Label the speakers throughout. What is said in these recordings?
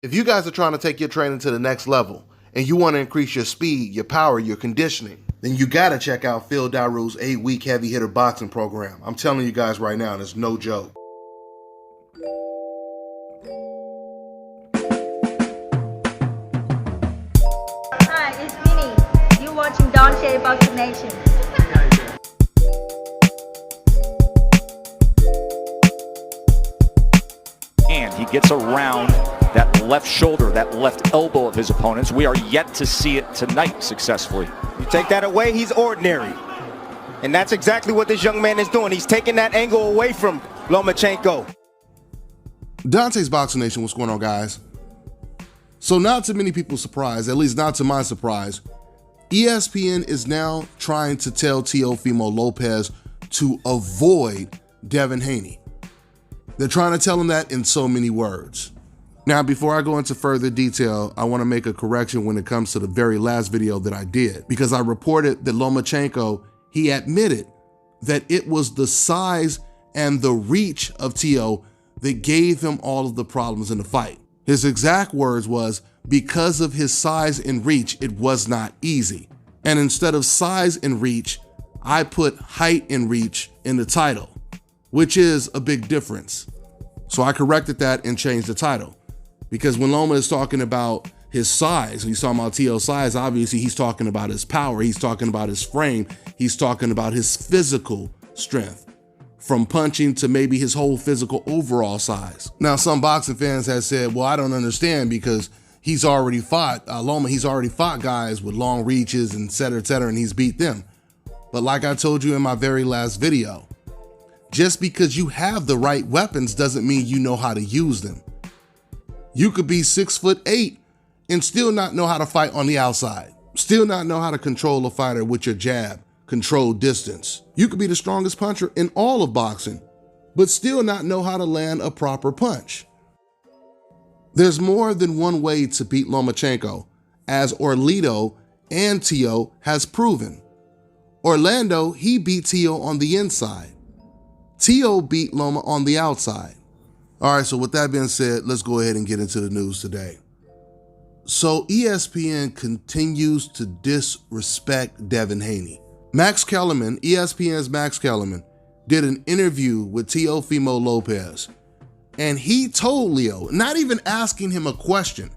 Speaker 1: If you guys are trying to take your training to the next level and you want to increase your speed, your power, your conditioning, then you got to check out Phil Daru's 8-week heavy hitter boxing program. I'm telling you guys right now, it's no joke.
Speaker 2: Hi, it's Haney. You're watching Don Shea Boxing Nation.
Speaker 3: And he gets around that left shoulder, that left elbow of his opponents. We are yet to see it tonight successfully.
Speaker 4: You take that away, he's ordinary. And that's exactly what this young man is doing. He's taking that angle away from Lomachenko.
Speaker 1: Dante's Boxing Nation, what's going on, guys? So not to many people's surprise, at least not to my surprise, ESPN is now trying to tell Teofimo Lopez to avoid Devin Haney. They're trying to tell him that in so many words. Now, before I go into further detail, I want to make a correction when it comes to the very last video that I did, because I reported that Lomachenko, he admitted that it was the size and the reach of Teo that gave him all of the problems in the fight. His exact words was, because of his size and reach, it was not easy. And instead of size and reach, I put height and reach in the title, which is a big difference. So I corrected that and changed the title. Because when Loma is talking about his size, he's talking about Teo's size, obviously he's talking about his power, he's talking about his frame, he's talking about his physical strength, from punching to maybe his whole physical overall size. Now, some boxing fans have said, well, I don't understand because he's already fought, Loma, he's already fought guys with long reaches and et cetera, and he's beat them. But like I told you in my very last video, just because you have the right weapons doesn't mean you know how to use them. You could be 6'8" and still not know how to fight on the outside. Still not know how to control a fighter with your jab, control distance. You could be the strongest puncher in all of boxing, but still not know how to land a proper punch. There's more than one way to beat Lomachenko, as Orlito and Teo has proven. Orlando, he beat Teo on the inside. Teo beat Loma on the outside. All right, so with that being said, let's go ahead and get into the news today. So ESPN continues to disrespect Devin Haney. Max Kellerman, ESPN's Max Kellerman, did an interview with Teofimo Lopez, and he told Leo, not even asking him a question,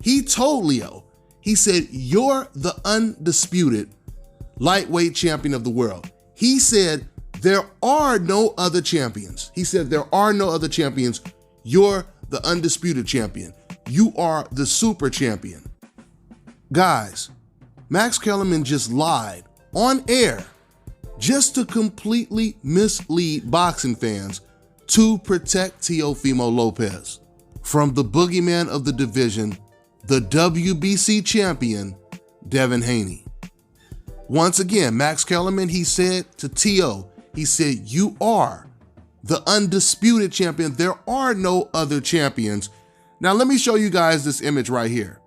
Speaker 1: he told Leo, he said, you're the undisputed lightweight champion of the world. He said, there are no other champions. He said, there are no other champions. You're the undisputed champion. You are the super champion. Guys, Max Kellerman just lied on air just to completely mislead boxing fans to protect Teofimo Lopez from the boogeyman of the division, the WBC champion, Devin Haney. Once again, Max Kellerman, he said to Teo, he said, you are the undisputed champion. There are no other champions. Now, let me show you guys this image right here.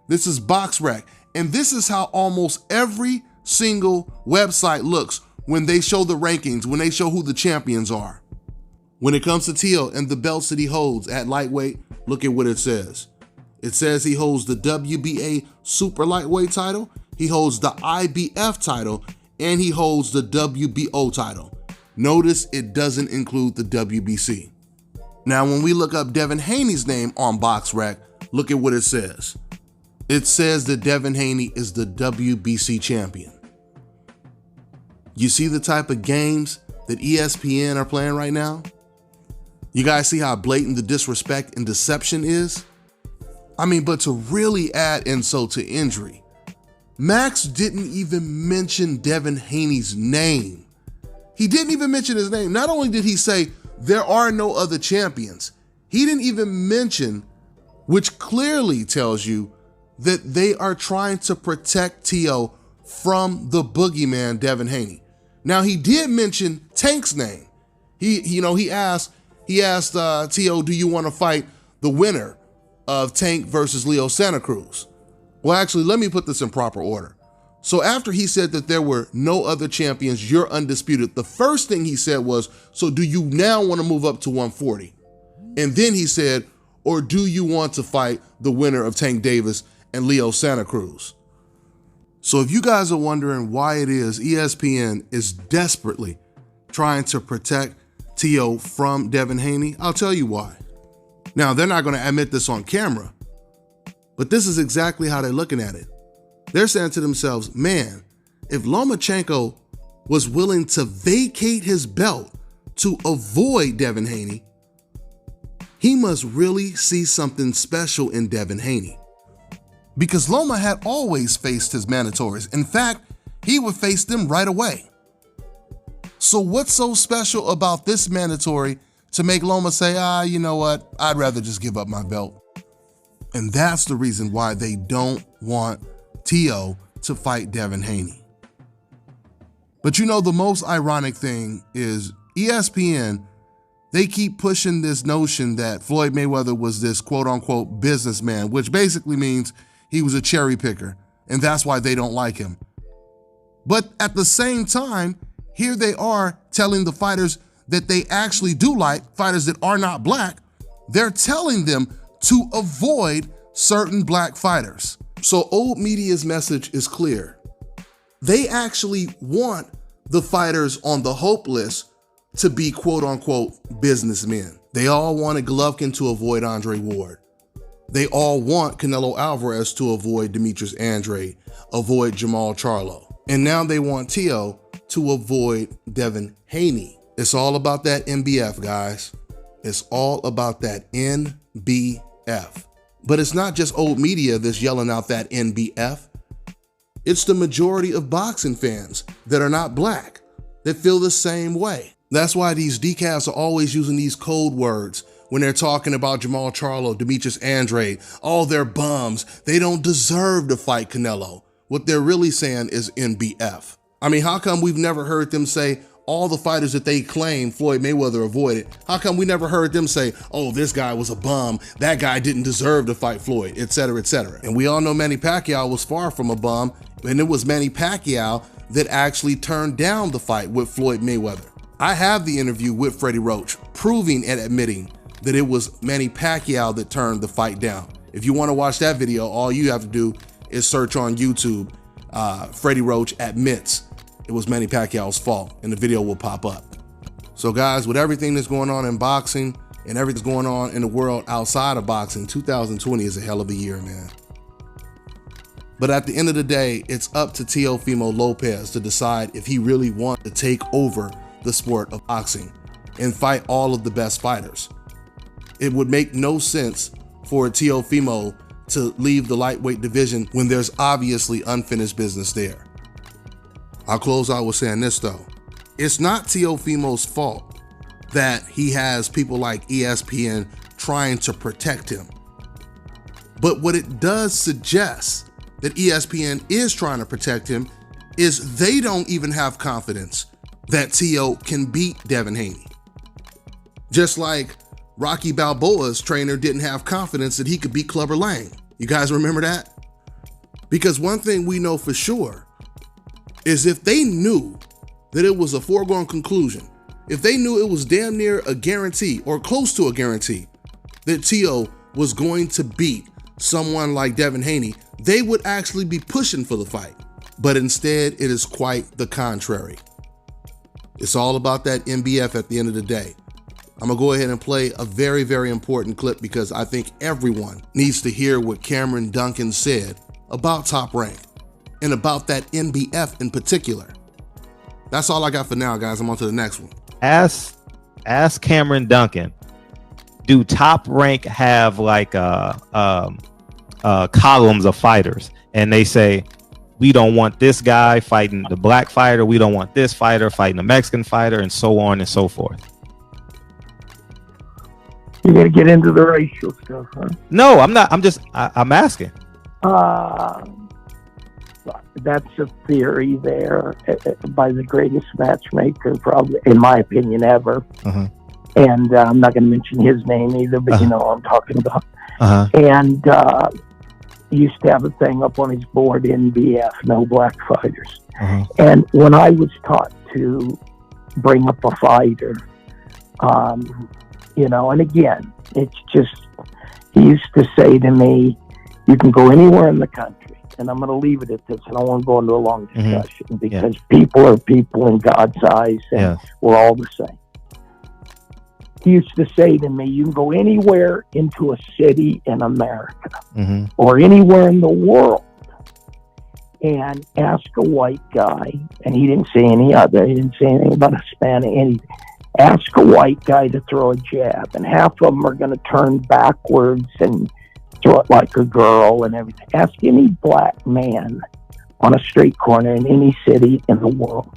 Speaker 1: This is BoxRec, and this is how almost every single website looks when they show the rankings, when they show who the champions are. When it comes to Teo and the belts that he holds at lightweight, look at what it says. It says he holds the WBA super lightweight title, he holds the IBF title, and he holds the WBO title. Notice it doesn't include the WBC. Now, when we look up Devin Haney's name on BoxRec, look at what it says. It says that Devin Haney is the WBC champion. You see the type of games that ESPN are playing right now? You guys see how blatant the disrespect and deception is? I mean, but to really add insult to injury, Max didn't even mention Devin Haney's name. He didn't even mention his name. Not only did he say there are no other champions, he didn't even mention, which clearly tells you that they are trying to protect Teo from the boogeyman, Devin Haney. Now, he did mention Tank's name. He asked Teo, do you want to fight the winner of Tank versus Leo Santa Cruz? Well, actually, let me put this in proper order. So after he said that there were no other champions, you're undisputed, the first thing he said was, so do you now want to move up to 140? And then he said, Or do you want to fight the winner of Tank Davis and Leo Santa Cruz? So if you guys are wondering why it is ESPN is desperately trying to protect Teo from Devin Haney, I'll tell you why. Now, they're not going to admit this on camera, but this is exactly how they're looking at it. They're saying to themselves, man, if Lomachenko was willing to vacate his belt to avoid Devin Haney, he must really see something special in Devin Haney. Because Loma had always faced his mandatories. In fact, he would face them right away. So what's so special about this mandatory to make Loma say, you know what, I'd rather just give up my belt? And that's the reason why they don't want Teo to fight Devin Haney. But you know, the most ironic thing is ESPN, they keep pushing this notion that Floyd Mayweather was this quote unquote businessman, which basically means he was a cherry picker, and that's why they don't like him. But at the same time, here they are telling the fighters that they actually do like, fighters that are not black, they're telling them to avoid certain black fighters. So old media's message is clear. They actually want the fighters on the hope list to be quote unquote businessmen. They all wanted Golovkin to avoid Andre Ward. They all want Canelo Alvarez to avoid Demetrius Andrade, avoid Jamal Charlo. And now they want Teo to avoid Devin Haney. It's all about that NBF, guys. It's all about that NBF. But it's not just old media that's yelling out that NBF. It's the majority of boxing fans that are not black that feel the same way. That's why these decals are always using these code words when they're talking about Jamal Charlo, Demetrius Andrade. Oh, they're bums. They don't deserve to fight Canelo. What they're really saying is NBF. I mean, how come we've never heard them say all the fighters that they claim Floyd Mayweather avoided? How come we never heard them say, oh, this guy was a bum, that guy didn't deserve to fight Floyd, et cetera, et cetera. And we all know Manny Pacquiao was far from a bum, and it was Manny Pacquiao that actually turned down the fight with Floyd Mayweather. I have the interview with Freddie Roach proving and admitting that it was Manny Pacquiao that turned the fight down. If you want to watch that video, all you have to do is search on YouTube, Freddie Roach admits it was Manny Pacquiao's fault, and the video will pop up. So guys, with everything that's going on in boxing and everything that's going on in the world outside of boxing, 2020 is a hell of a year, man. But at the end of the day, it's up to Teofimo Lopez to decide if he really wants to take over the sport of boxing and fight all of the best fighters. It would make no sense for Teofimo to leave the lightweight division when there's obviously unfinished business there. I'll close out with saying this though. It's not Teofimo's fault that he has people like ESPN trying to protect him. But what it does suggest that ESPN is trying to protect him is they don't even have confidence that Teo can beat Devin Haney. Just like Rocky Balboa's trainer didn't have confidence that he could beat Clubber Lang. You guys remember that? Because one thing we know for sure is if they knew that it was a foregone conclusion, if they knew it was damn near a guarantee or close to a guarantee that Teo was going to beat someone like Devin Haney, they would actually be pushing for the fight. But instead, it is quite the contrary. It's all about that NBF at the end of the day. I'm gonna go ahead and play a very, very important clip because I think everyone needs to hear what Cameron Duncan said about Top Rank and about that NBF in particular. That's all I got for now, guys. I'm on to the next one.
Speaker 5: Ask Cameron Duncan, do Top Rank have like columns of fighters? And they say, we don't want this guy fighting the black fighter, we don't want this fighter fighting the Mexican fighter, and so on and so forth.
Speaker 6: You're going to get into the racial stuff, huh?
Speaker 5: No, I'm not. I'm asking.
Speaker 6: That's a theory there by the greatest matchmaker, probably, in my opinion, ever.
Speaker 5: Uh-huh.
Speaker 6: And I'm not going to mention his name either, but you know what I'm talking about.
Speaker 5: Uh-huh.
Speaker 6: And he used to have a thing up on his board, NBF, no black fighters.
Speaker 5: Uh-huh.
Speaker 6: And when I was taught to bring up a fighter, you know, and again, it's just, he used to say to me, you can go anywhere in the country, and I'm going to leave it at this. I don't want to go into a long discussion because people are people in God's eyes, and we're all the same. He used to say to me, you can go anywhere into a city in America or anywhere in the world and ask a white guy, and he didn't say any other, he didn't say anything about Hispanic, anything. Ask a white guy to throw a jab, and half of them are going to turn backwards and throw it like a girl and everything. Ask any black man on a street corner in any city in the world,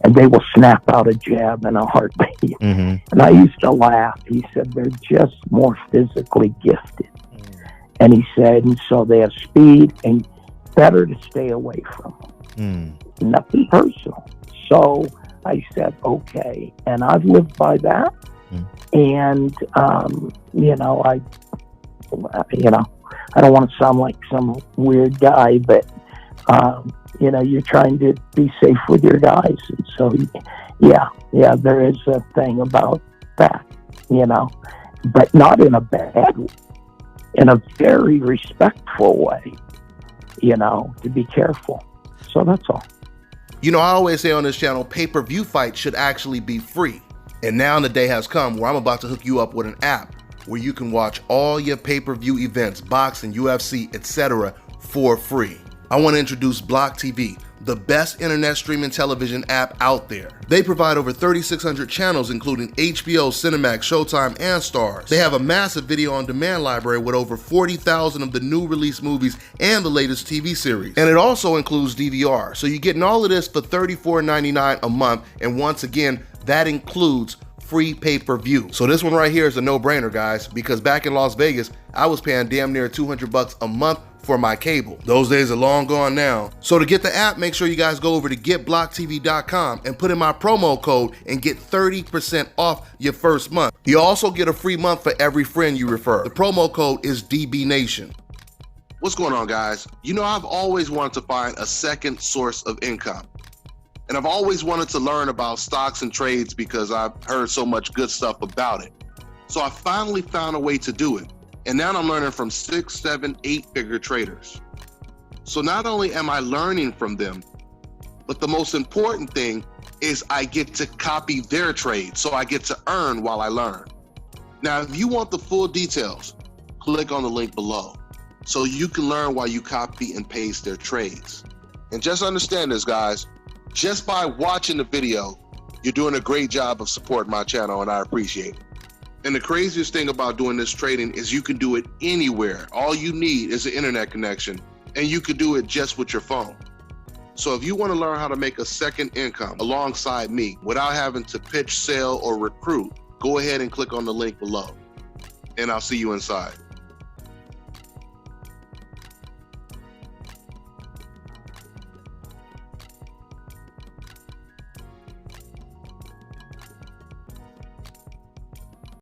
Speaker 6: and they will snap out a jab in a heartbeat. And I used to laugh. He said, they're just more physically gifted. And he said, and so they have speed, and better to stay away from them. Nothing personal. So I said, okay. And I've lived by that. And, you know, I don't want to sound like some weird guy, but, you know, you're trying to be safe with your guys. And so, yeah, there is a thing about that, you know, but not in a bad way, in a very respectful way, you know, to be careful. So that's all.
Speaker 1: You know, I always say on this channel, pay-per-view fights should actually be free. And now the day has come where I'm about to hook you up with an app where you can watch all your pay-per-view events, boxing, UFC, etc. for free. I want to introduce Block TV, the best internet streaming television app out there. They provide over 3,600 channels, including HBO, Cinemax, Showtime, and Starz. They have a massive video on demand library with over 40,000 of the new release movies and the latest TV series. And it also includes DVR. So you're getting all of this for $34.99 a month. And once again, that includes free pay-per-view. So this one right here is a no-brainer, guys, because back in Las Vegas, I was paying damn near $200 a month for my cable. Those days are long gone now. So to get the app, make sure you guys go over to getblocktv.com and put in my promo code and get 30% off your first month. You also get a free month for every friend you refer. The promo code is DBNation. What's going on, guys? You know, I've always wanted to find a second source of income. And I've always wanted to learn about stocks and trades because I've heard so much good stuff about it. So I finally found a way to do it. And now I'm learning from 6, 7, 8-figure traders. So not only am I learning from them, but the most important thing is I get to copy their trade. So I get to earn while I learn. Now, if you want the full details, click on the link below so you can learn while you copy and paste their trades. And just understand this, guys, just by watching the video, you're doing a great job of supporting my channel, and I appreciate it. And the craziest thing about doing this trading is you can do it anywhere. All you need is an internet connection, and you can do it just with your phone. So if you want to learn how to make a second income alongside me without having to pitch, sell, or recruit, go ahead and click on the link below, and I'll see you inside.